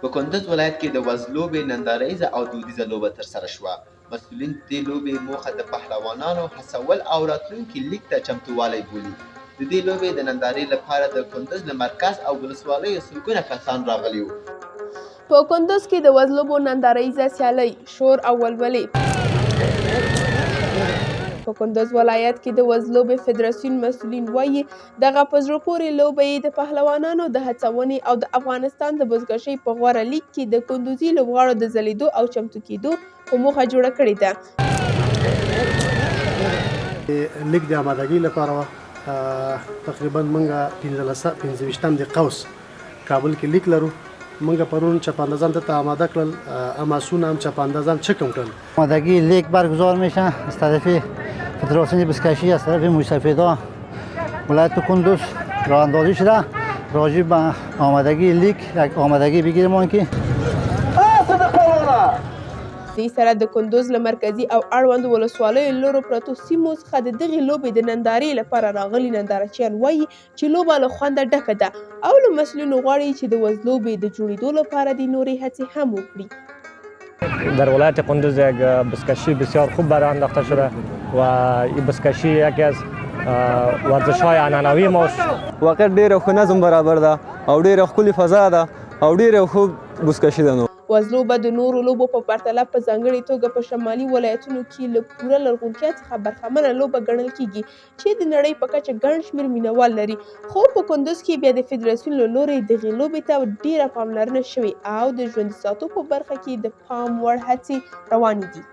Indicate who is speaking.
Speaker 1: په کندز ولایت کې د وز لوبې ننداریزه او دودیزه لوبه ترسره شوه. مسؤلین د دې لوبې موخه د پهلوانانو هڅول او راتلونکي لیګ ته چمتووالی بولي. د دې لوبې د نندارې لپاره د کندز له مرکز او ولسوالیو سلګونه کسان راغلي وو.
Speaker 2: په کندز کې د وز لوبو ننداریزه سیالۍ، شور او ولولې. په کندز ولایت کې د وز لوبې فدراسیون مسؤلین وایي دغه په زړه پورې لوبه یې د پهلوانانو د هڅونې او د افغانستان د بزکشۍ په غوره لیګ کې د کندوزي لوبغاړو د ځلیدو او چمتو کېدو په موخه جوړه کړې ده.
Speaker 3: لیګ د آمادګۍ لپاره تقریبا موږ 15 د قوس کابل کې لیګ لرو. موږ پرون چپاندازان ته آماده کړل، اماسون هم چپاندازان چکم کړل.
Speaker 4: آمادگی لیگ برگزار میشه از طرف فدراسیون بزکشی، از طرف مستفیدان ولایت کندوز راه اندازی شده راجع به آمادگی لیگ یک آمادگی بگیریم که
Speaker 2: دې سره د کندوز له مرکزي او اړوندو ولسوالیو لرو پرتو سیمو څخه د دغې لوبې د نندارې لپاره راغلي نندارچیان وایي چې لوبه له خونده ډکه ده او له مسؤلینو غواړي چې د وز لوبې د جوړېدو لپاره د نورې هڅې هم وکړي.
Speaker 5: در ولایت کندوز یک بزکشی بسیار خوب برای انداخته شده و این بزکشی یکی از ورزش‌های عنعنوی ماست.
Speaker 6: واقعا ډېره ښه نظم برابر ده او ډېره ښکلې فضا ده او ډېره خوب بزکشي ده.
Speaker 2: وز لوبه د نورو لوبو په پرتله په ځانګړې توګه په شمالي ولایتونو کې له پوره لرغونتیا څخه برخمنه لوبه ګڼل کیږي چې د نړۍ په کچه ګڼ شمېر مینوال لري. خو په کندوز کې بیا د فدراسیون له لوري دغې لوبې ته ډېره پاملرنه شوې او د ژوندي ساتو په برخه کې د پام وړ هڅې روانې دي.